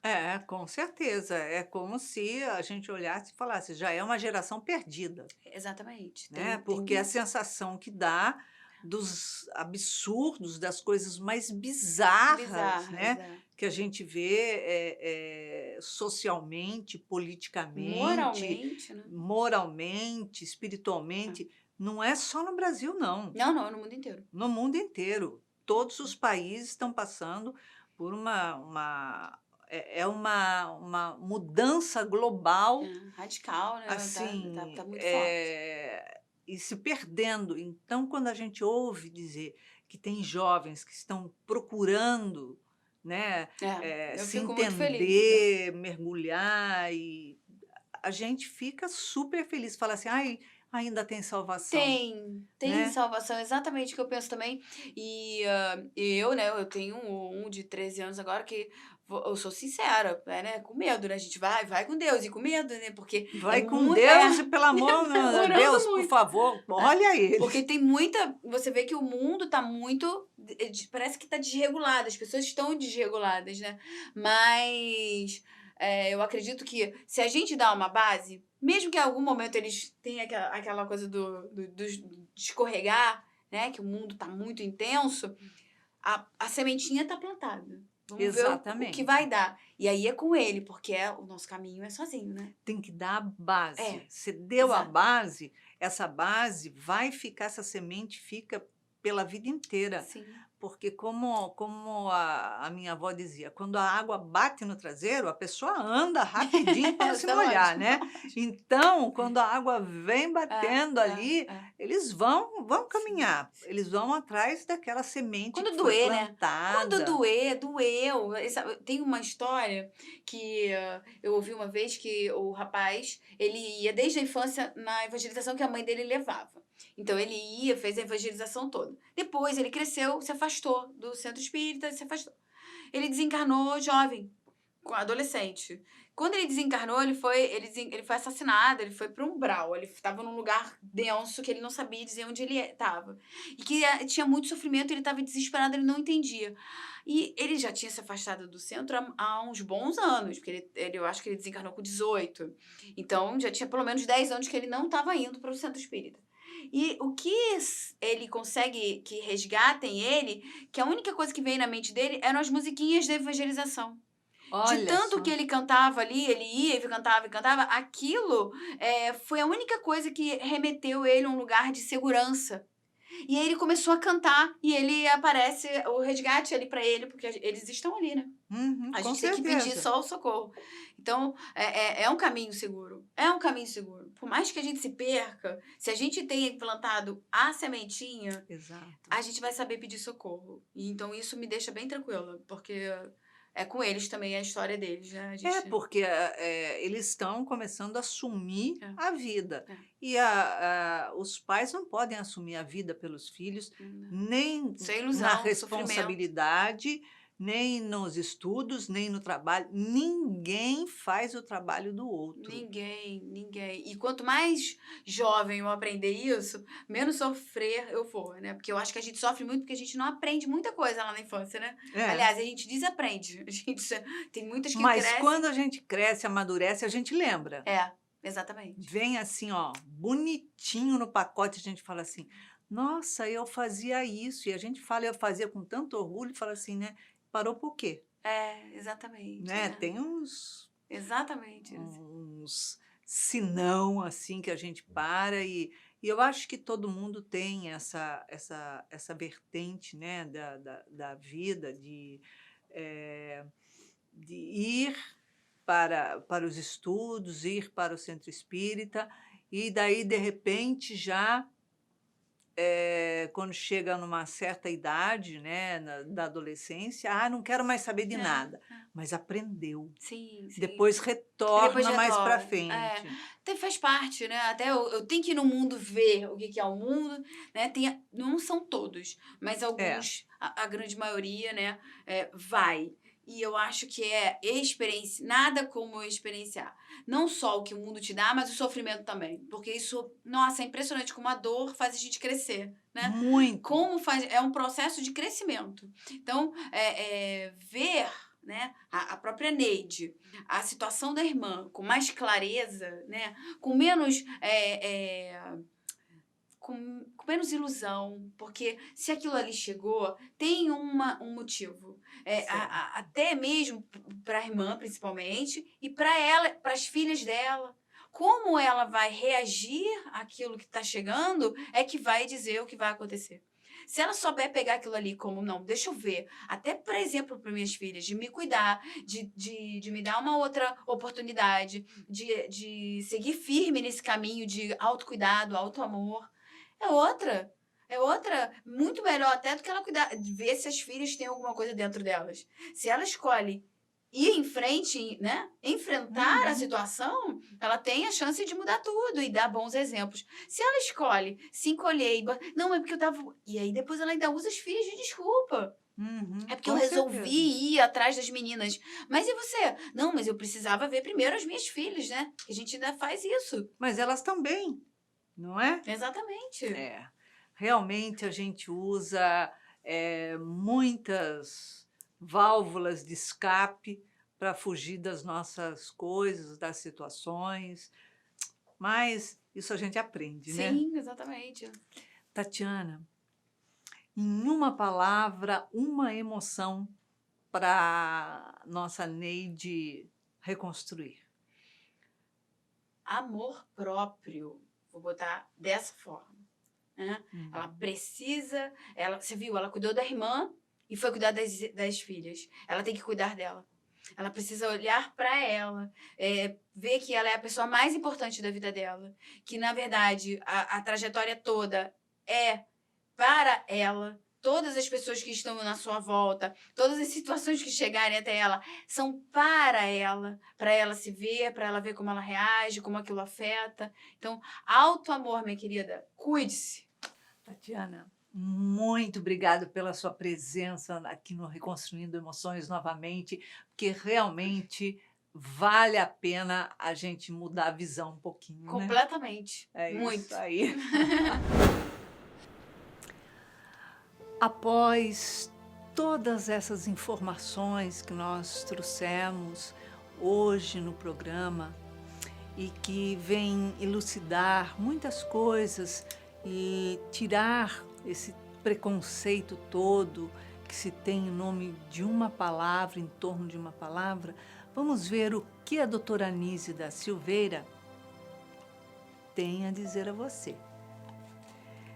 Speaker 1: É, com certeza. É como se a gente olhasse e falasse: "Já é uma geração perdida",
Speaker 2: Exatamente,
Speaker 1: né,
Speaker 2: tem
Speaker 1: porque a
Speaker 2: muito.
Speaker 1: sensação que dá dos absurdos, das coisas mais bizarras,
Speaker 2: Bizarras,
Speaker 1: né,
Speaker 2: é.
Speaker 1: que a gente vê, socialmente, politicamente,
Speaker 2: Moralmente, né.
Speaker 1: moralmente,
Speaker 2: É.
Speaker 1: espiritualmente, não é só no Brasil não,
Speaker 2: Não, não, é no mundo inteiro.
Speaker 1: no mundo inteiro. Todos os países estão passando por uma mudança global,
Speaker 2: Radical, né, tá
Speaker 1: assim,
Speaker 2: muito forte.
Speaker 1: e se perdendo. Então, quando a gente ouve dizer que tem jovens que estão procurando, né,
Speaker 2: Eu
Speaker 1: se
Speaker 2: fico muito feliz, né.
Speaker 1: entender, mergulhar, e a gente fica super feliz, fala assim: "Ai, ainda tem salvação",
Speaker 2: Tem
Speaker 1: né.
Speaker 2: salvação, exatamente o que eu penso também. Eu, né, eu tenho um de 13 anos agora que eu sou sincera, né, com medo, né, a gente vai com Deus e com medo, né, porque é
Speaker 1: Vai com
Speaker 2: muito
Speaker 1: Deus e pelo amor
Speaker 2: orando
Speaker 1: Deus, por
Speaker 2: muito.
Speaker 1: favor,
Speaker 2: É,
Speaker 1: olha
Speaker 2: porque
Speaker 1: eles.
Speaker 2: tem muita você vê que o mundo tá muito parece que tá desregulado, as pessoas estão desreguladas, né. Mas, eu acredito que se a gente dá uma base, mesmo que em algum momento eles tenham aquela coisa de escorregar, né, que o mundo tá muito intenso, a sementinha tá plantada. Vamos ver o que vai
Speaker 1: Exatamente.
Speaker 2: dar. E aí é com ele, porque o nosso caminho é sozinho, né.
Speaker 1: Tem que dar a
Speaker 2: É,
Speaker 1: base. Você deu a
Speaker 2: exato.
Speaker 1: base, essa base vai ficar, essa semente fica pela vida inteira.
Speaker 2: Sim.
Speaker 1: Porque como a minha avó dizia: "Quando a água bate no traseiro, a pessoa anda rapidinho para não se
Speaker 2: Essa é
Speaker 1: molhar",
Speaker 2: ótima,
Speaker 1: né.
Speaker 2: ótima.
Speaker 1: Então, quando a água vem
Speaker 2: É,
Speaker 1: batendo
Speaker 2: é,
Speaker 1: ali,
Speaker 2: é.
Speaker 1: eles vão
Speaker 2: Sim,
Speaker 1: caminhar,
Speaker 2: sim.
Speaker 1: eles vão atrás daquela semente que
Speaker 2: Quando
Speaker 1: foi
Speaker 2: doer, né. Quando
Speaker 1: plantada.
Speaker 2: doer, doeu. Tem uma história que eu ouvi uma vez que o rapaz, ele ia desde a infância na evangelização que a mãe dele levava. Então ele ia, fez a evangelização toda. Depois ele cresceu, se afastou do centro espírita, se afastou. Ele desencarnou jovem, adolescente. Quando ele desencarnou, ele foi assassinado, ele foi para um umbral, ele estava num lugar denso que ele não sabia dizer onde ele estava. E que tinha muito sofrimento, ele estava desesperado, ele não entendia. E ele já tinha se afastado do centro há uns bons anos, porque eu acho que ele desencarnou com 18. Então já tinha pelo menos 10 anos que ele não estava indo para o centro espírita. E o que ele consegue que resgatem ele, que a única coisa que veio na mente dele eram as musiquinhas da evangelização. De
Speaker 1: Olha
Speaker 2: tanto que
Speaker 1: só.
Speaker 2: ele cantava ali, ele ia e cantava, aquilo, foi a única coisa que remeteu ele a um lugar de segurança. E aí ele começou a cantar e ele aparece o resgate ali pra ele, porque eles estão ali, né.
Speaker 1: Uhum,
Speaker 2: A
Speaker 1: com
Speaker 2: gente tem que pedir
Speaker 1: certeza.
Speaker 2: só o socorro. Então, é um caminho seguro, é um caminho seguro. Por mais que a gente se perca, se a gente tenha plantado a sementinha,
Speaker 1: Exato.
Speaker 2: a gente vai saber pedir socorro. E então isso me deixa bem tranquila, porque é com eles também a história deles, né? A
Speaker 1: É,
Speaker 2: gente...
Speaker 1: porque eles estão começando a assumir
Speaker 2: É,
Speaker 1: a vida.
Speaker 2: é.
Speaker 1: E os pais não podem assumir a vida pelos filhos,
Speaker 2: Hum,
Speaker 1: nem
Speaker 2: Isso é
Speaker 1: na
Speaker 2: ilusão, sofrimento.
Speaker 1: responsabilidade, nem nos estudos, nem no trabalho. Ninguém faz o trabalho do outro.
Speaker 2: Ninguém, ninguém. E quanto mais jovem eu aprender isso, menos sofrer eu vou, né? Porque eu acho que a gente sofre muito porque a gente não aprende muita coisa lá na infância, né?
Speaker 1: É.
Speaker 2: Aliás, a gente desaprende. A gente tem muitas que
Speaker 1: Mas
Speaker 2: crescem.
Speaker 1: quando a gente cresce, amadurece, a gente lembra.
Speaker 2: É, exatamente.
Speaker 1: Vem assim, ó, bonitinho no pacote, a gente fala assim: nossa, eu fazia isso. E a gente fala, eu fazia com tanto orgulho, e fala assim, né? Parou por quê?
Speaker 2: É, exatamente.
Speaker 1: Né?
Speaker 2: É.
Speaker 1: Tem
Speaker 2: Exatamente.
Speaker 1: uns senão assim que a gente para e eu acho que todo mundo tem essa vertente, né, da vida eh, de ir para os estudos, ir para o centro espírita, e daí, de repente, já quando chega numa certa idade, né, da adolescência, não quero mais saber de
Speaker 2: É,
Speaker 1: nada,
Speaker 2: é.
Speaker 1: mas aprendeu.
Speaker 2: Sim, sim.
Speaker 1: Depois
Speaker 2: E depois
Speaker 1: retorna mais para
Speaker 2: retorna. É.
Speaker 1: frente.
Speaker 2: Até faz parte, né? Até eu tenho que ir no mundo ver o que que é o mundo, né? Não são todos, mas
Speaker 1: É,
Speaker 2: alguns, a grande maioria, né? Vai. E eu acho que é experiência, nada como experienciar. Não só o que o mundo te dá, mas o sofrimento também. Porque isso, nossa, é impressionante como a dor faz a gente crescer, né?
Speaker 1: muito.
Speaker 2: Como faz, é um processo de crescimento. Então, ver, né, a própria Neide, a situação da irmã com mais clareza, né, com menos com menos ilusão, porque se aquilo ali chegou, tem um motivo.
Speaker 1: Certo.
Speaker 2: Até mesmo para a irmã, principalmente, e para ela, para as filhas dela. Como ela vai reagir àquilo que está chegando é que vai dizer o que vai acontecer. Se ela souber pegar aquilo ali como, não, deixa eu ver, até, por exemplo, para minhas filhas, de me cuidar, de me dar uma outra oportunidade, de seguir firme nesse caminho de autocuidado, autoamor, é outra, muito melhor até do que ela cuidar, ver se as filhas têm alguma coisa dentro delas. Se ela escolhe ir em frente, né? Enfrentar a situação, ela tem a chance de mudar tudo e dar bons exemplos. Se ela escolhe se encolher não, é porque eu tava... E aí depois ela ainda usa as filhas de desculpa. É porque eu
Speaker 1: Com
Speaker 2: resolvi
Speaker 1: certeza.
Speaker 2: ir atrás das meninas. Mas e você? Não, mas eu precisava ver primeiro as minhas filhas, né? Que a gente ainda faz isso.
Speaker 1: Mas elas também, não é?
Speaker 2: Exatamente.
Speaker 1: É. Realmente a gente usa muitas válvulas de escape para fugir das nossas coisas, das situações, mas isso a gente aprende, né?
Speaker 2: Sim, exatamente.
Speaker 1: Tatiana, em uma palavra, uma emoção para nossa Neide reconstruir.
Speaker 2: Amor próprio. Vou botar dessa forma. Né? Ela precisa... você viu, ela cuidou da irmã e foi cuidar das filhas. Ela tem que cuidar dela. Ela precisa olhar para ela, ver que ela é a pessoa mais importante da vida dela. Que, na verdade, a trajetória toda é para ela. Todas as pessoas que estão na sua volta, todas as situações que chegarem até ela, são para ela se ver, para ela ver como ela reage, como aquilo afeta. Então, alto amor, minha querida, cuide-se.
Speaker 1: Tatiana, muito obrigada pela sua presença aqui no Reconstruindo Emoções novamente, porque realmente vale a pena a gente mudar a visão um pouquinho, né?
Speaker 2: Completamente.
Speaker 1: É
Speaker 2: Muito.
Speaker 1: isso aí. Após todas essas informações que nós trouxemos hoje no programa e que vem elucidar muitas coisas e tirar esse preconceito todo que se tem em nome de uma palavra, em torno de uma palavra, vamos ver o que a doutora Anísia da Silveira tem a dizer a você.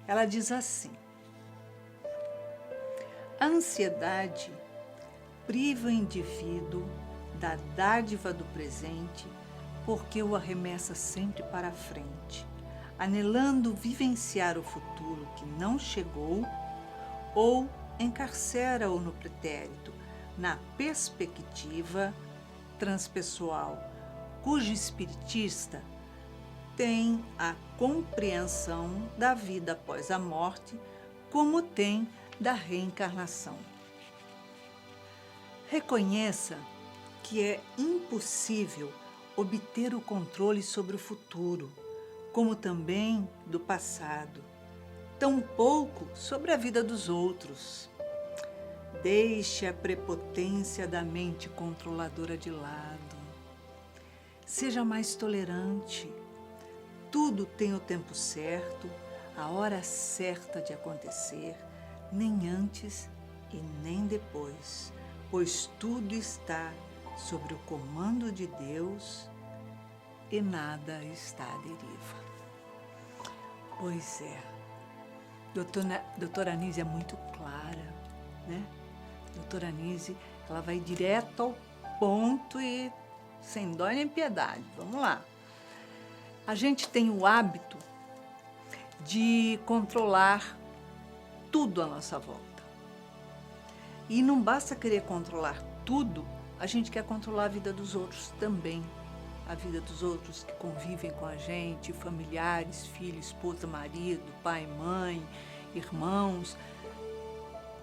Speaker 1: Ela diz assim: a ansiedade priva o indivíduo da dádiva do presente porque o arremessa sempre para a frente, anelando vivenciar o futuro que não chegou ou encarcera-o no pretérito, na perspectiva transpessoal, cujo espiritista tem a compreensão da vida após a morte, como tem da reencarnação. Reconheça que é impossível obter o controle sobre o futuro, como também do passado, tampouco sobre a vida dos outros. Deixe a prepotência da mente controladora de lado. Seja mais tolerante. Tudo tem o tempo certo, a hora certa de acontecer, nem antes e nem depois, pois tudo está sobre o comando de Deus e nada está à deriva. Pois é, doutora Anísia é muito clara, né? Doutora Anísia, ela vai direto ao ponto e sem dó nem piedade. Vamos lá. A gente tem o hábito de controlar tudo à nossa volta. E não basta querer controlar tudo, a gente quer controlar a vida dos outros também. A vida dos outros que convivem com a gente, familiares, filho, esposa, marido, pai, mãe, irmãos.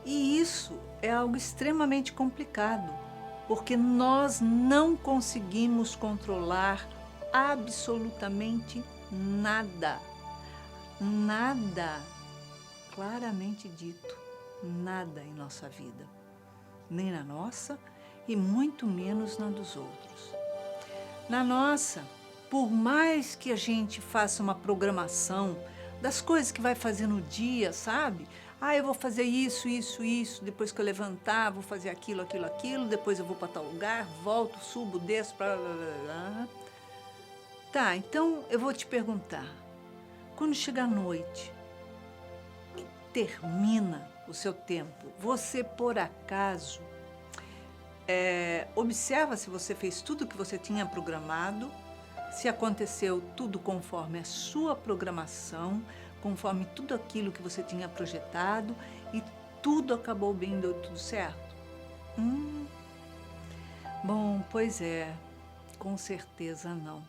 Speaker 1: E isso é algo extremamente complicado, porque nós não conseguimos controlar absolutamente nada. Nada, claramente dito, nada em nossa vida. Nem na nossa e muito menos na dos outros. Na nossa, por mais que a gente faça uma programação das coisas que vai fazer no dia, sabe? Eu vou fazer isso, depois que eu levantar, vou fazer aquilo, depois eu vou para tal lugar, volto, subo, desço, blá, blá, blá, blá. Tá, então eu vou te perguntar, quando chega a noite, que termina o seu tempo, você por acaso observa se você fez tudo o que você tinha programado, se aconteceu tudo conforme a sua programação, conforme tudo aquilo que você tinha projetado e tudo acabou bem, deu tudo certo? Bom, pois é, com certeza não.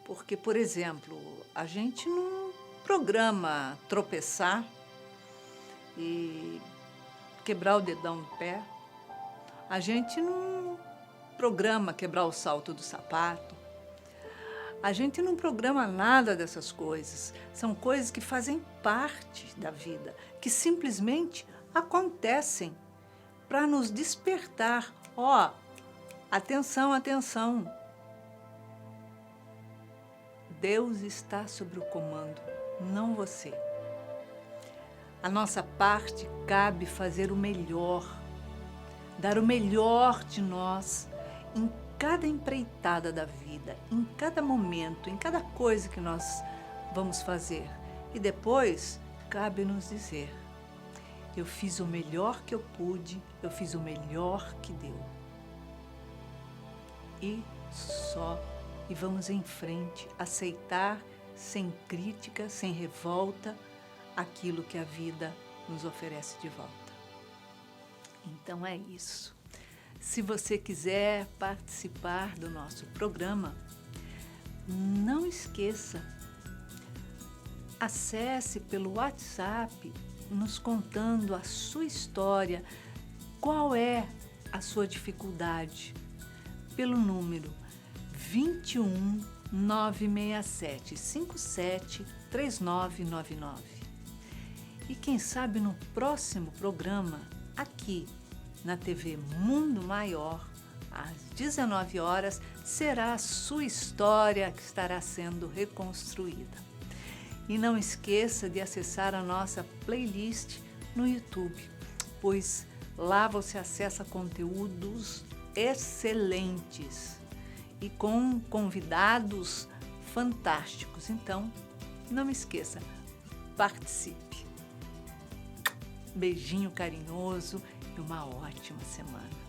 Speaker 1: Porque, por exemplo, a gente não programa tropeçar e quebrar o dedão do pé. A gente não programa quebrar o salto do sapato. A gente não programa nada dessas coisas. São coisas que fazem parte da vida, que simplesmente acontecem para nos despertar. Atenção, atenção. Deus está sobre o comando, não você. A nossa parte cabe fazer o melhor, dar o melhor de nós em cada empreitada da vida, em cada momento, em cada coisa que nós vamos fazer. E depois, cabe nos dizer, eu fiz o melhor que eu pude, eu fiz o melhor que deu. E só. E vamos em frente, aceitar sem crítica, sem revolta, aquilo que a vida nos oferece de volta. Então é isso. Se você quiser participar do nosso programa, não esqueça, acesse pelo WhatsApp nos contando a sua história, qual é a sua dificuldade, pelo número 21 967 57 3999. E quem sabe no próximo programa, aqui na TV Mundo Maior, às 19 horas, será a sua história que estará sendo reconstruída. E não esqueça de acessar a nossa playlist no YouTube, pois lá você acessa conteúdos excelentes e com convidados fantásticos. Então, não esqueça, participe. Beijinho carinhoso e uma ótima semana.